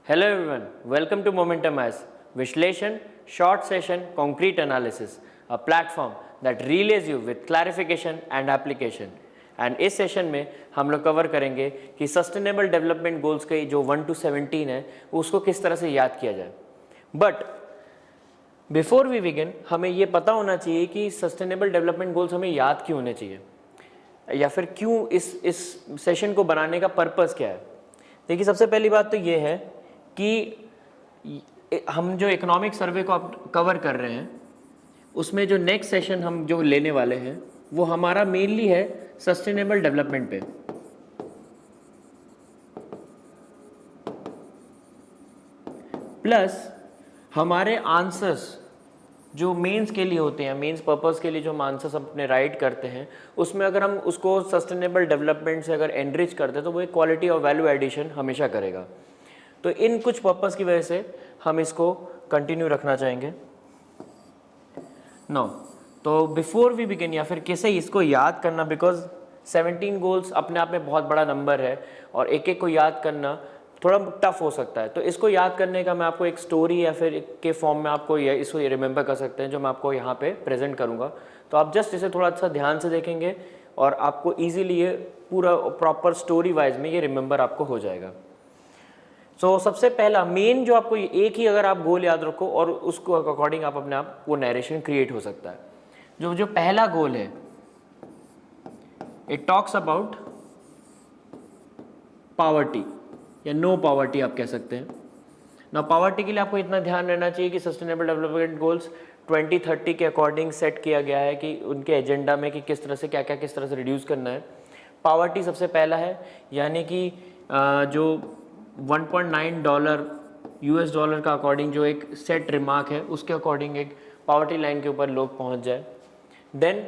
Hello everyone, welcome to Momentum As Vishleshan, Short Session Concrete Analysis, a platform that relays you with clarification and application. And इस session में हम लोग cover करेंगे कि sustainable development goals के जो 1 to 17 है उसको किस तरह से याद किया जाए. बट बिफोर वी बिगिन हमें ये पता होना चाहिए कि सस्टेनेबल डेवलपमेंट गोल्स हमें याद क्यों होने चाहिए या फिर क्यों इस सेशन को बनाने का पर्पस क्या है. देखिए, सबसे पहली बात तो ये है कि हम जो इकोनॉमिक सर्वे को कवर कर रहे हैं उसमें जो नेक्स्ट सेशन हम जो लेने वाले हैं वो हमारा मेनली है सस्टेनेबल डेवलपमेंट पे. प्लस हमारे आंसर्स जो मेंस के लिए होते हैं, मेंस पर्पस के लिए जो हम आंसर्स अपने राइट करते हैं उसमें अगर हम उसको सस्टेनेबल डेवलपमेंट से अगर एनरिच करते हैं तो वो एक क्वालिटी और वैल्यू एडिशन हमेशा करेगा. तो इन कुछ पर्पस की वजह से हम इसको कंटिन्यू रखना चाहेंगे. नो, तो बिफोर वी बिगिन या फिर कैसे इसको याद करना, बिकॉज 17 गोल्स अपने आप में बहुत बड़ा नंबर है और एक एक को याद करना थोड़ा टफ हो सकता है. तो इसको याद करने का मैं आपको एक स्टोरी या फिर के फॉर्म में आपको इसको रिमेंबर कर सकते हैं जो मैं आपको यहाँ पे प्रेजेंट करूँगा. तो आप जस्ट इसे थोड़ा अच्छा ध्यान से देखेंगे और आपको ईजिली ये पूरा प्रॉपर स्टोरी वाइज में ये रिमेंबर आपको हो जाएगा. सो सबसे पहला मेन जो आपको एक ही अगर आप गोल याद रखो और उसको अकॉर्डिंग आप अपने आप वो नरेशन क्रिएट हो सकता है. जो पहला गोल है, इट टॉक्स अबाउट पॉवर्टी या नो पॉवर्टी आप कह सकते हैं. ना पॉवर्टी के लिए आपको इतना ध्यान रहना चाहिए कि सस्टेनेबल डेवलपमेंट गोल्स 2030 के अकॉर्डिंग सेट किया गया है कि उनके एजेंडा में कि किस तरह से क्या क्या किस तरह से रिड्यूस करना है. पॉवर्टी सबसे पहला है, यानी कि जो $1.9 US डॉलर का अकॉर्डिंग जो एक सेट रिमार्क है उसके अकॉर्डिंग एक पॉवर्टी लाइन के ऊपर लोग पहुंच जाए. देन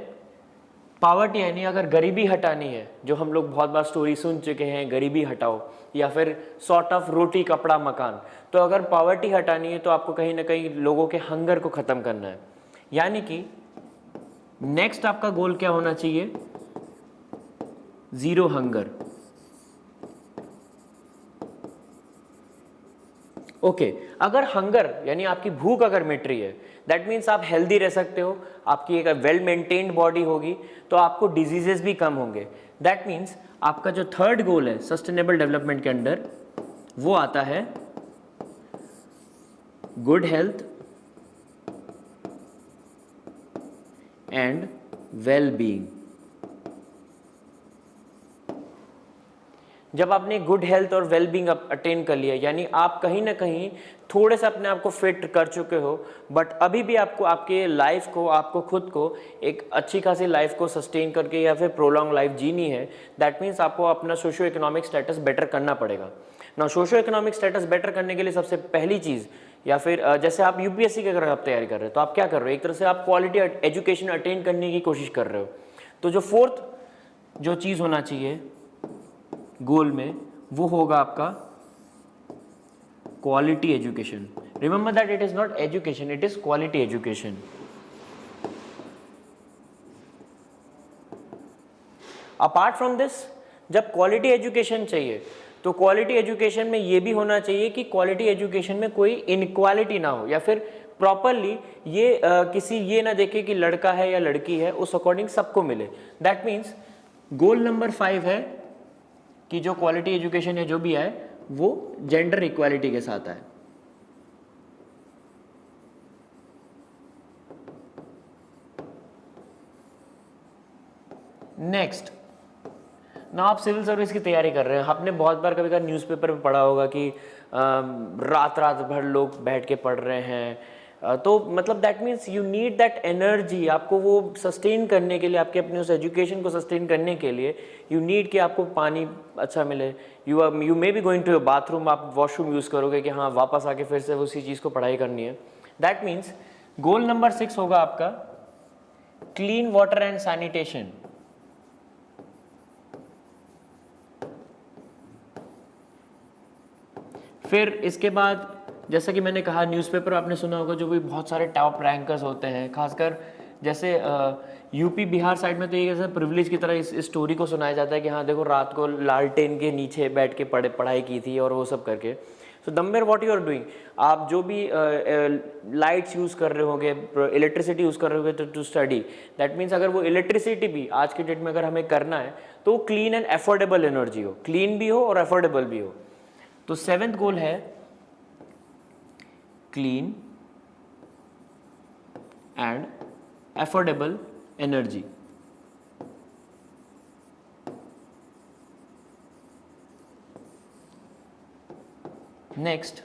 पॉवर्टी यानी अगर गरीबी हटानी है, जो हम लोग बहुत बार स्टोरी सुन चुके हैं, गरीबी हटाओ या फिर सॉर्ट ऑफ रोटी कपड़ा मकान. तो अगर पॉवर्टी हटानी है तो आपको कहीं ना कहीं लोगों के हंगर को ख़त्म करना है. यानी कि नेक्स्ट आपका गोल क्या होना चाहिए? Zero hunger. ओके, अगर हंगर यानी आपकी भूख अगर मिट रही है, दैट मीन्स आप हेल्दी रह सकते हो, आपकी एक वेल मेंटेन्ड बॉडी होगी तो आपको डिजीजेस भी कम होंगे. दैट मीन्स आपका जो थर्ड गोल है सस्टेनेबल डेवलपमेंट के अंडर वो आता है good health and well being. जब आपने गुड हेल्थ और वेल बीइंग अटेन कर लिया, यानी आप कहीं ना कहीं थोड़े से अपने आप को फिट कर चुके हो, बट अभी भी आपको आपके लाइफ को, आपको खुद को एक अच्छी खासी लाइफ को सस्टेन करके या फिर प्रोलॉन्ग लाइफ जीनी है. दैट मीन्स आपको अपना सोशियो इकोनॉमिक स्टेटस बेटर करना पड़ेगा. ना सोशियो इकोनॉमिक स्टेटस बेटर करने के लिए सबसे पहली चीज़, या फिर जैसे आप यूपीएससी की अगर आप तैयारी कर रहे हो तो आप क्या कर रहे हो, एक तरह से आप क्वालिटी एजुकेशन अटेन करने की कोशिश कर रहे हो. तो जो फोर्थ जो चीज़ होना चाहिए गोल में वो होगा आपका quality education. Remember that it is not education, it is quality education. Apart from this, जब क्वालिटी एजुकेशन चाहिए तो क्वालिटी एजुकेशन में ये भी होना चाहिए कि क्वालिटी एजुकेशन में कोई इनक्वालिटी ना हो, या फिर प्रॉपरली ये किसी ये ना देखे कि लड़का है या लड़की है, उस अकॉर्डिंग सबको मिले. दैट मीन्स गोल नंबर 5 है कि जो क्वालिटी एजुकेशन है जो भी आए वो जेंडर इक्वालिटी के साथ आए. नेक्स्ट ना, आप सिविल सर्विस की तैयारी कर रहे हैं. आपने बहुत बार कभी कभी न्यूज़पेपर में पढ़ा होगा कि रात रात भर लोग बैठ के पढ़ रहे हैं. तो मतलब that means you need that energy. आपको वो सस्टेन करने के लिए, आपके अपने उस एजुकेशन को सस्टेन करने के लिए यू नीड कि आपको पानी अच्छा मिले. You may be going to your bathroom, आप वॉशरूम यूज़ करोगे कि हाँ वापस आके फिर से उसी चीज़ को पढ़ाई करनी है. दैट मीन्स गोल नंबर 6 होगा आपका क्लीन वाटर एंड सैनिटेशन. फिर इसके बाद जैसा कि मैंने कहा, न्यूज़पेपर आपने सुना होगा, जो भी बहुत सारे टॉप रैंकर्स होते हैं, खासकर जैसे यूपी बिहार साइड में तो ये जैसे प्रिविलेज की तरह इस स्टोरी को सुनाया जाता है कि हाँ देखो रात को लालटेन के नीचे बैठ के पढ़ाई की थी और वो सब करके. तो दम्बेर व्हाट यू आर डूइंग, आप जो भी लाइट्स यूज़ कर रहे होंगे, इलेक्ट्रिसिटी यूज़ कर रहे होंगे टू स्टडी, दैट मीन्स अगर वो इलेक्ट्रिसिटी भी आज के डेट में अगर हमें करना है तो क्लीन एंड अफोर्डेबल एनर्जी हो, क्लीन भी हो और अफोर्डेबल भी हो। तो 7th गोल है clean and affordable energy. Next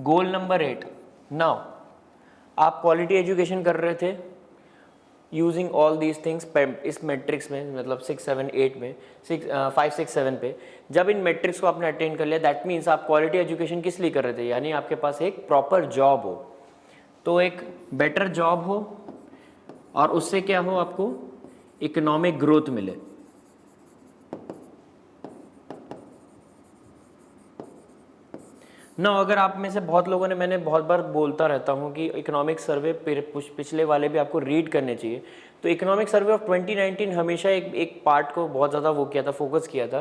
goal number 8, now आप क्वालिटी एजुकेशन कर रहे थे यूजिंग ऑल दीज थिंग्स इस मैट्रिक्स में, मतलब 6, 7, 8 में, 5, 6, 7 पे। जब इन मैट्रिक्स को आपने अटेंड कर लिया, दैट मीन्स आप क्वालिटी एजुकेशन किस लिए कर रहे थे, यानी आपके पास एक प्रॉपर जॉब हो, तो एक बेटर जॉब हो और उससे क्या हो, आपको इकोनॉमिक ग्रोथ मिले। ना अगर आप में से बहुत लोगों ने, मैंने बहुत बार बोलता रहता हूँ कि इकोनॉमिक सर्वे पिछले वाले भी आपको रीड करने चाहिए। तो इकोनॉमिक सर्वे ऑफ 2019 हमेशा एक पार्ट को बहुत ज़्यादा वो किया था, फोकस किया था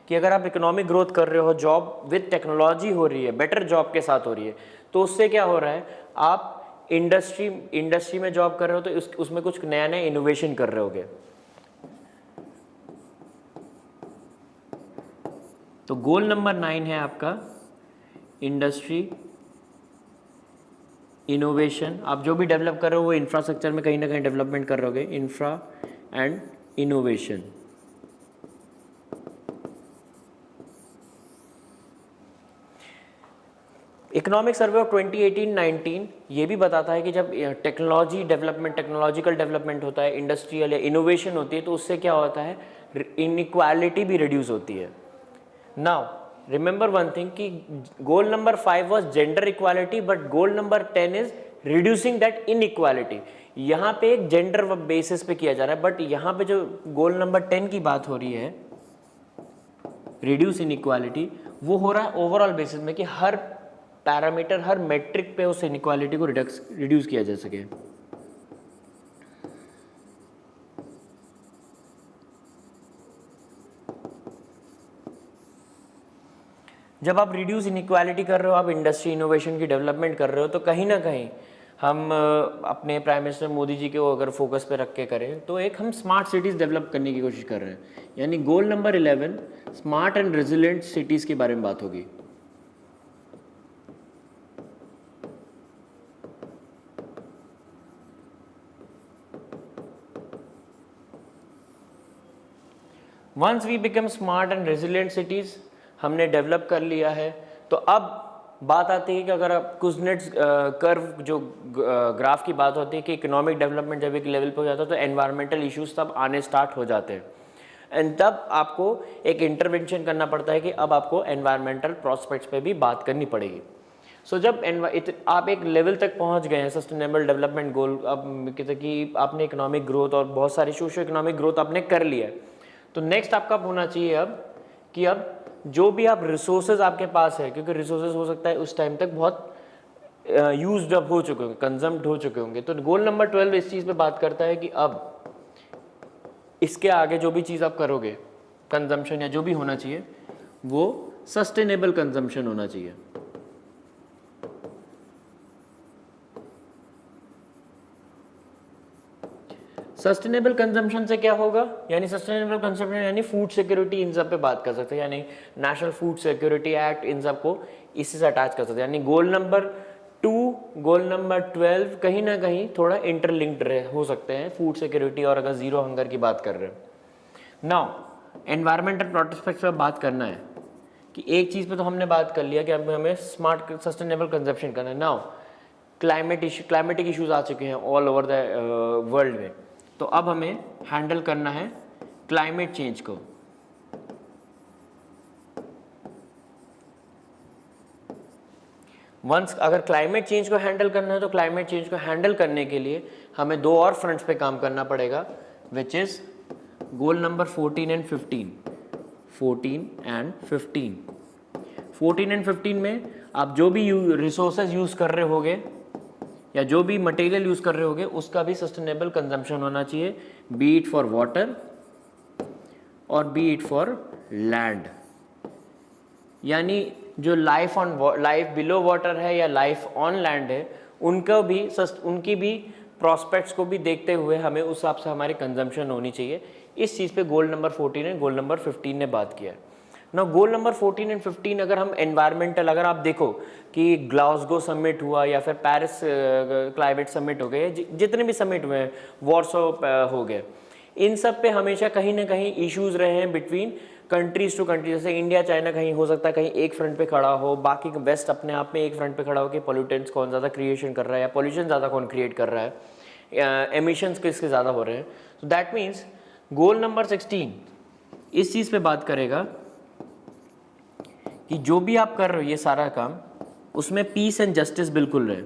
कि अगर आप इकोनॉमिक ग्रोथ कर रहे हो, जॉब विद टेक्नोलॉजी हो रही है, बेटर जॉब के साथ हो रही है, तो उससे क्या हो रहा है, आप इंडस्ट्री में जॉब कर रहे हो तो उसमें कुछ नया नया इनोवेशन कर रहे होगे। तो गोल नंबर 9 है आपका इंडस्ट्री इनोवेशन। आप जो भी डेवलप कर रहे हो वो इंफ्रास्ट्रक्चर में कहीं ना कहीं डेवलपमेंट कर रहे होगे, infra and innovation. Economic survey of 2018-19 ये भी बताता है कि जब टेक्नोलॉजिकल डेवलपमेंट होता है, इंडस्ट्रियल या इनोवेशन होती है, तो उससे क्या होता है, इनइक्वालिटी भी रिड्यूस होती है। नाउ रिमेंबर वन थिंग कि goal number 5 was gender equality, but goal number 10 is reducing that inequality. यहाँ पे एक जेंडर बेसिस पे किया जा रहा है, बट यहाँ पे जो गोल नंबर 10 की बात हो रही है, रिड्यूस इनइक्वालिटी, वो हो रहा है ओवरऑल बेसिस में कि हर पैरामीटर, हर मेट्रिक पे उस इनइक्वालिटी को रिड्यूस किया जा सके। जब आप रिड्यूस इनइक्वालिटी कर रहे हो, आप इंडस्ट्री इनोवेशन की डेवलपमेंट कर रहे हो, तो कहीं ना कहीं हम अपने प्राइम मिनिस्टर मोदी जी को अगर फोकस पे रख के करें तो एक हम स्मार्ट सिटीज़ डेवलप करने की कोशिश कर रहे हैं। यानी goal number 11 smart and resilient cities के बारे में बात होगी। Once we become smart and resilient cities, हमने डेवलप कर लिया है, तो अब बात आती है कि अगर आप कुज़नेट्स कर्व जो ग्राफ की बात होती है कि इकोनॉमिक डेवलपमेंट जब एक लेवल पे हो जाता है तो एनवायरमेंटल इश्यूज तब आने स्टार्ट हो जाते हैं, एंड तब आपको एक इंटरवेंशन करना पड़ता है कि अब आपको एनवायरमेंटल प्रोस्पेक्ट्स पे भी बात करनी पड़ेगी। सो जब आप एक लेवल तक पहुंच गए हैं सस्टेनेबल डेवलपमेंट गोल, अब कहते कि आपने इकोनॉमिक ग्रोथ और बहुत सारी सोशो इकोनॉमिक ग्रोथ आपने कर लिया है, तो नेक्स्ट आपका होना चाहिए अब कि अब जो भी आप रिसोर्सेज आपके पास है, क्योंकि रिसोर्सेज हो सकता है उस टाइम तक बहुत यूज्ड अप हो चुके होंगे, कंजम्ड हो चुके होंगे, तो गोल नंबर 12 इस चीज़ पे बात करता है कि अब इसके आगे जो भी चीज़ आप करोगे, कंजम्पशन या जो भी होना चाहिए, वो सस्टेनेबल कंजम्पशन होना चाहिए। सस्टेनेबल कंजम्पशन से क्या होगा, यानी सस्टेनेबल कंजम्पशन यानी फूड सिक्योरिटी, इन सब पे बात कर सकते हैं, यानी नेशनल फूड सिक्योरिटी एक्ट, इन सब को इसी से अटैच कर सकते हैं। यानी गोल नंबर 2, गोल नंबर 12 कहीं ना कहीं थोड़ा इंटरलिंक्ड हो सकते हैं फूड सिक्योरिटी और अगर जीरो हंगर की बात कर रहे हैं। नाउ एनवायरमेंटल प्रोटेक्शन पे बात करना है कि एक चीज़ पे तो हमने बात कर लिया कि अब हमें स्मार्ट सस्टेनेबल कंजम्पशन करना है। नाउ क्लाइमेटिक इश्यूज आ चुके हैं ऑल ओवर द वर्ल्ड में, तो अब हमें हैंडल करना है क्लाइमेट चेंज को। वंस अगर क्लाइमेट चेंज को हैंडल करना है तो क्लाइमेट चेंज को हैंडल करने के लिए हमें 2 और फ्रंट्स पे काम करना पड़ेगा, which is goal number 14 and 15। 14 and 15 14 and 15 में आप जो भी रिसोर्सेज यूज कर रहे होगे या जो भी मटेरियल यूज कर रहे होगे उसका भी सस्टेनेबल कंजम्पशन होना चाहिए, बी इट फॉर वाटर और बी इट फॉर लैंड। यानी जो लाइफ बिलो वाटर है या लाइफ ऑन लैंड है, उनकी भी प्रॉस्पेक्ट्स को भी देखते हुए हमें उस हिसाब से हमारी कंजम्पशन होनी चाहिए। इस चीज़ पे goal number 14 and goal number 15 ने बात किया है ना। गोल नंबर 14 एंड 15 अगर हम एनवायरमेंटल, अगर आप देखो कि ग्लासगो समिट हुआ या फिर पेरिस क्लाइमेट समिट हो गए, जितने भी समिट हुए हैं, वॉर्सो हो गए, इन सब पे हमेशा कहीं ना कहीं इश्यूज रहे हैं बिटवीन कंट्रीज टू कंट्री। जैसे इंडिया चाइना कहीं हो सकता है कहीं एक फ्रंट पे खड़ा हो, बाकी वेस्ट अपने आप में एक फ्रंट पे खड़ा हो कि पोल्यूटेंट्स कौन ज़्यादा क्रिएशन कर रहा है या पोल्यूशन ज़्यादा कौन क्रिएट कर रहा है, एमिशंस किसके ज़्यादा हो रहे हैं। तो दैट मीन्स गोल नंबर 16 इस चीज़ पे बात करेगा कि जो भी आप कर रहे हो ये सारा काम, उसमें पीस एंड जस्टिस बिल्कुल रहे।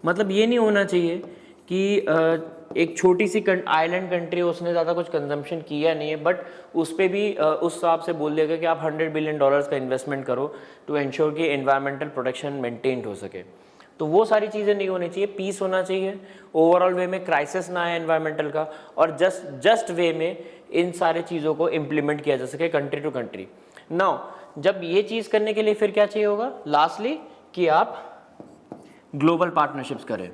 मतलब ये नहीं होना चाहिए कि एक छोटी सी आइलैंड कंट्री, उसने ज़्यादा कुछ कंजम्पशन किया नहीं है, बट उस पर भी उस हिसाब से बोल दिया गया कि आप $100 बिलियन का इन्वेस्टमेंट करो टू एंश्योर कि एनवायरमेंटल प्रोटेक्शन मेंटेन्ड हो सके। तो वो सारी चीज़ें नहीं होनी चाहिए, पीस होना चाहिए, ओवरऑल वे में क्राइसिस ना आए एनवायरमेंटल का, और जस्ट वे में इन सारे चीज़ों को इम्प्लीमेंट किया जा सके कंट्री टू कंट्री। नाउ जब ये चीज़ करने के लिए फिर क्या चाहिए होगा, लास्टली कि आप ग्लोबल पार्टनरशिप्स करें।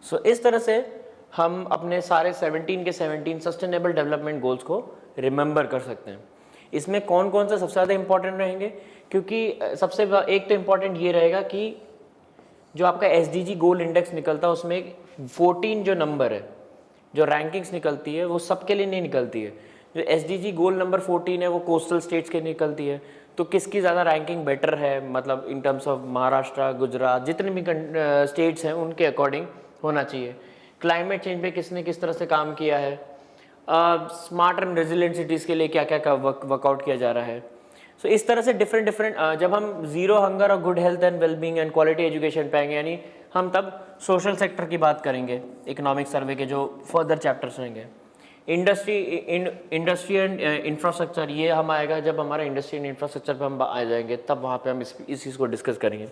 सो इस तरह से हम अपने सारे 17 के 17 सस्टेनेबल डेवलपमेंट गोल्स को रिमेंबर कर सकते हैं। इसमें कौन कौन से सबसे ज़्यादा इंपॉर्टेंट रहेंगे, क्योंकि सबसे एक तो इम्पॉर्टेंट ये रहेगा कि जो आपका SDG गोल इंडेक्स निकलता है उसमें 14 जो नंबर है, जो रैंकिंग्स निकलती है, वो सबके लिए नहीं निकलती है। जो SDG गोल नंबर 14 है वो कोस्टल स्टेट्स के निकलती है, तो किसकी ज़्यादा रैंकिंग बेटर है, मतलब in terms of Maharashtra, Gujarat, जितने भी स्टेट्स हैं उनके अकॉर्डिंग होना चाहिए। क्लाइमेट चेंज पे किसने किस तरह से काम किया है, स्मार्ट एंड रेजिलिएंट सिटीज़ के लिए क्या क्या वर्कआउट किया जा रहा है। सो इस तरह से डिफरेंट जब हम जीरो हंगर और good health and wellbeing and quality education पाएंगे, यानी हम तब सोशल सेक्टर की बात करेंगे, इकोनॉमिक सर्वे के जो फर्दर चैप्टर्स रहेंगे। इंडस्ट्री एंड इंफ्रास्ट्रक्चर, ये हम आएगा जब हमारा इंडस्ट्री एंड इंफ्रास्ट्रक्चर पर हम आ जाएंगे, तब वहाँ पे हम इस चीज़ को डिस्कस करेंगे।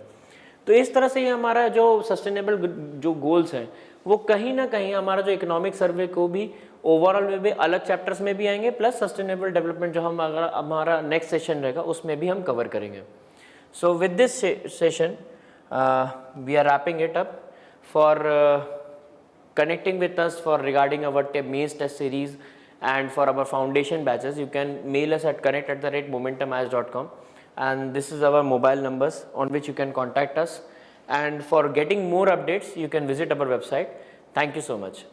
तो इस तरह से ये हमारा जो सस्टेनेबल जो गोल्स हैं वो कहीं ना कहीं हमारा जो इकोनॉमिक सर्वे को भी ओवरऑल वे भी अलग चैप्टर्स में भी आएंगे, प्लस सस्टेनेबल डेवलपमेंट जो हम अगर हमारा नेक्स्ट सेशन रहेगा उसमें भी हम कवर करेंगे। So with this session we are wrapping it up. For connecting with us for regarding our mains test series and for our foundation batches, you can mail us at connect@momentumis.com, and this is our mobile numbers on which you can contact us, and for getting more updates you can visit our website. Thank you so much.